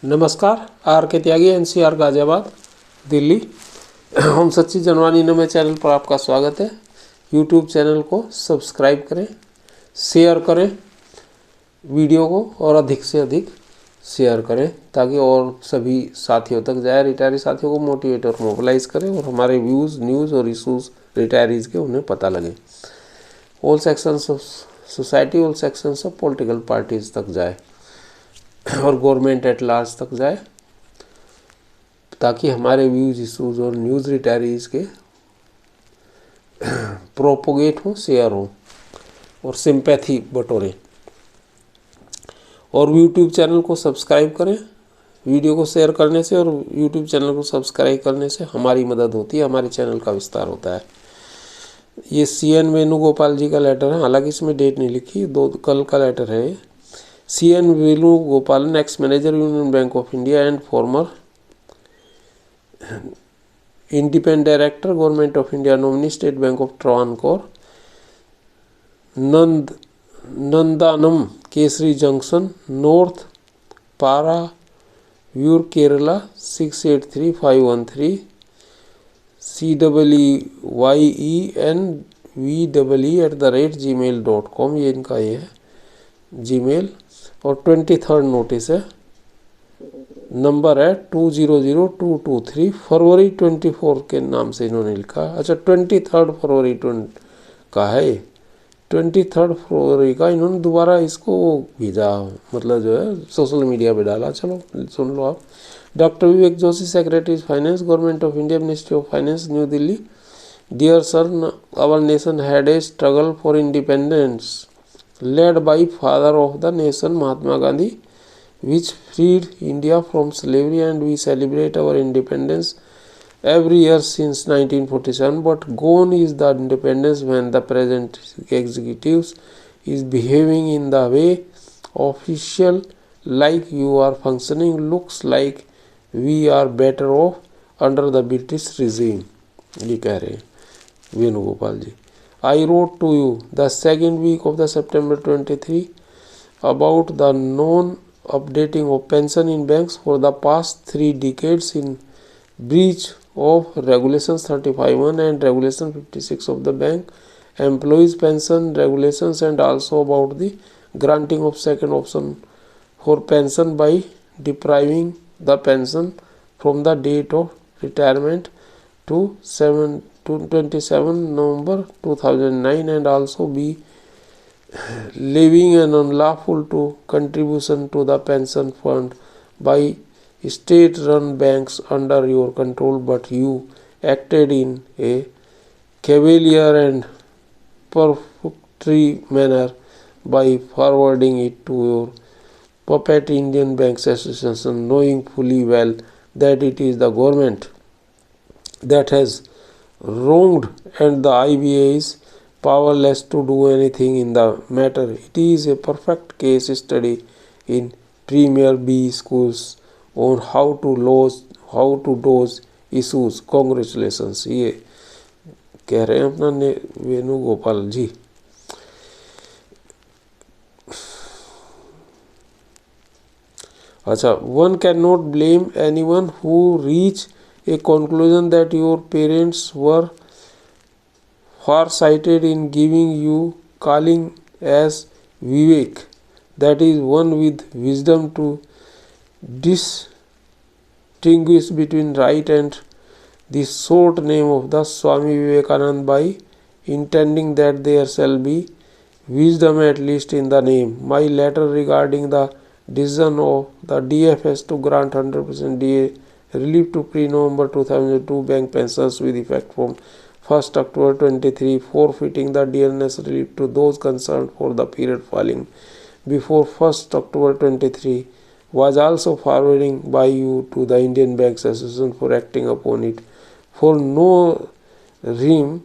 नमस्कार, आर के त्यागी एनसीआर गाजियाबाद दिल्ली। हम सच्ची जनवानी नमे चैनल पर आपका स्वागत है। यूट्यूब चैनल को सब्सक्राइब करें, शेयर करें वीडियो को और अधिक से अधिक शेयर करें ताकि और सभी साथियों तक जाए, रिटायरी साथियों को मोटिवेट और मोबिलाइज करें और हमारे व्यूज़, न्यूज़ और इशूज़ रिटायरीज के उन्हें पता लगे। All sections of society, all sections of political parties तक जाए और गवर्नमेंट एट लार्ज तक जाए ताकि हमारे व्यूज, इशूज़ और न्यूज़ रिटायरीज के प्रोपोगेट हों, शेयर हों और सिंपैथी बटोरें। और यूट्यूब चैनल को सब्सक्राइब करें। वीडियो को शेयर करने से और यूट्यूब चैनल को सब्सक्राइब करने से हमारी मदद होती है, हमारे चैनल का विस्तार होता है। ये CN वेणुगोपाल जी का लेटर है, हालांकि इसमें डेट नहीं लिखी, कल का लेटर है। CN Venugopal, ex-manager Union Bank of India and former independent director, Government of India nominee, State Bank of Travancore, Nandanam, Kesari Junction, North Para, Vur, Kerala 683513, CWYENVEE@gmail.com, ये इनका ये है जीमेल। और 23rd नोटिस है, number है 200223, फरवरी 24 के नाम से इन्होंने लिखा। अच्छा, 23 फरवरी का है, 23 फरवरी का इन्होंने दोबारा इसको भेजा, मतलब जो है सोशल मीडिया पे डाला। चलो सुन लो आप। Doctor Vivek Joshi, secretary finance, government of India, ministry of finance, new Delhi. Dear sir, our nation had a struggle for independence led by father of the nation Mahatma Gandhi, which freed India from slavery, and we celebrate our independence every year since 1947. But gone is the independence when the present executives is behaving in the way official like you are functioning. Looks like we are better off under the British regime. ये कह रहे हैं वेणुगोपाल जी। I wrote to you the second week of the September 23 about the non-updating of pension in banks for the past 3 decades in breach of Regulations 35(1) and Regulation 56 of the Bank Employees Pension Regulations, and also about the granting of second option for pension by depriving the pension from the date of retirement to 27 November 2009, and also be levying an unlawful to contribution to the pension fund by state-run banks under your control, but you acted in a cavalier and perfunctory manner by forwarding it to your puppet Indian Banks Association, knowing fully well that it is the government that has wronged and the IBA is powerless to do anything in the matter. It is a perfect case study in Premier B schools on how to dose issues. Congratulations, ये कह रहे हैं अपना वेणुगोपाल जी। अच्छा, one cannot blame anyone who reach a conclusion that your parents were far-sighted in giving you calling as Vivek, that is one with wisdom to distinguish between right and the short name of the Swami Vivekanand by intending that there shall be wisdom at least in the name. My letter regarding the decision of the DFS to grant 100% DA relief to pre-November 2002 bank pensions with effect from 1st October 23, forfeiting the dearness relief to those concerned for the period falling before 1st October 23, was also forwarding by you to the Indian Banks Association for acting upon it for no rhyme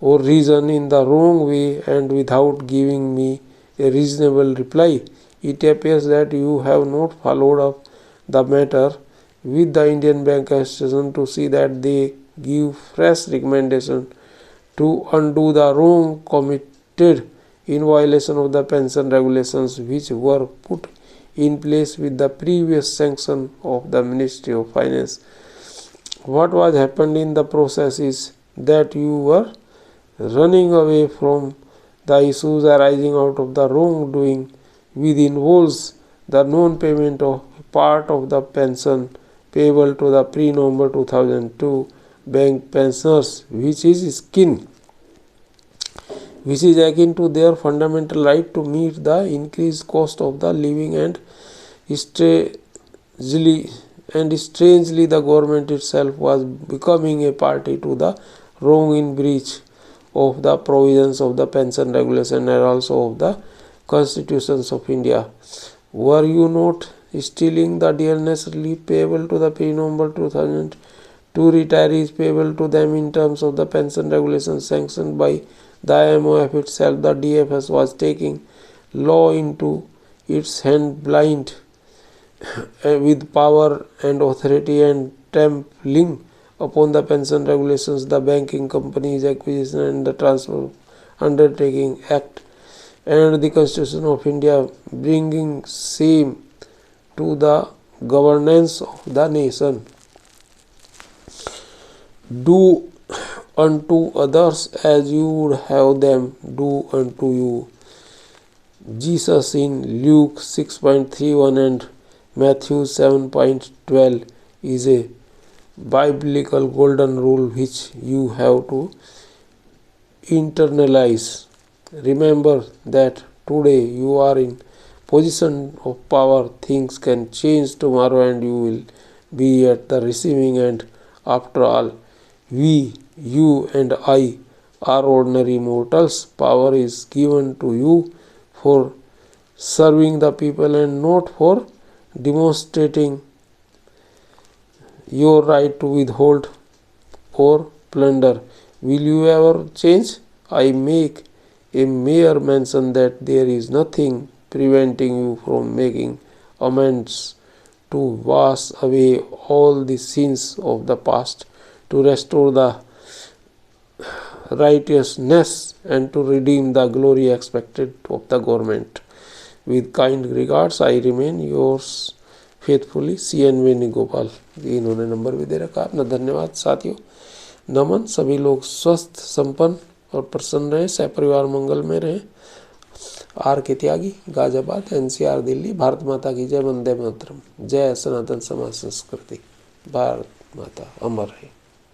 or reason in the wrong way and without giving me a reasonable reply. It appears that you have not followed up the matter with the Indian Bank Association to see that they give fresh recommendation to undo the wrong committed in violation of the pension regulations which were put in place with the previous sanction of the Ministry of Finance. What was happened in the process is that you were running away from the issues arising out of the wrongdoing, which involves the non-payment of part of the pension payable to the pre-November 2002 bank pensioners, which is akin to their fundamental right to meet the increased cost of the living, and strangely the government itself was becoming a party to the wrong in breach of the provisions of the pension regulation and also of the constitutions of India. Were you not stealing the dearness relief payable to the pre-November 2002 retirees payable to them in terms of the pension regulations sanctioned by the IMF itself? The DFS was taking law into its hand blind with power and authority and trampling upon the pension regulations, the Banking Companies Acquisition and the Transfer Undertaking Act and the Constitution of India, bringing shame to the governance of the nation. Do unto others as you would have them do unto you. Jesus in Luke 6.31 and Matthew 7.12 is a biblical golden rule which you have to internalize. Remember that today you are in position of power. Things can change tomorrow and you will be at the receiving end. After all, we, you and I are ordinary mortals. Power is given to you for serving the people and not for demonstrating your right to withhold or plunder. Will you ever change? I make a mere mention that there is nothing preventing you from making amends to wash away all the sins of the past, to restore the righteousness and to redeem the glory expected of the government. With kind regards, I remain yours faithfully CN Venugopal. इन्होंने number भी दे रखा। अपना धन्यवाद साथियों। नमन। सभी लोग स्वस्थ, संपन्न और प्रसन्न रहे, सहपरिवार मंगल में रहे। आर के त्यागी, गाजियाबाद, NCR दिल्ली। भारत माता की जय। वंदे मातरम। जय सनातन समाज संस्कृति। भारत माता अमर है।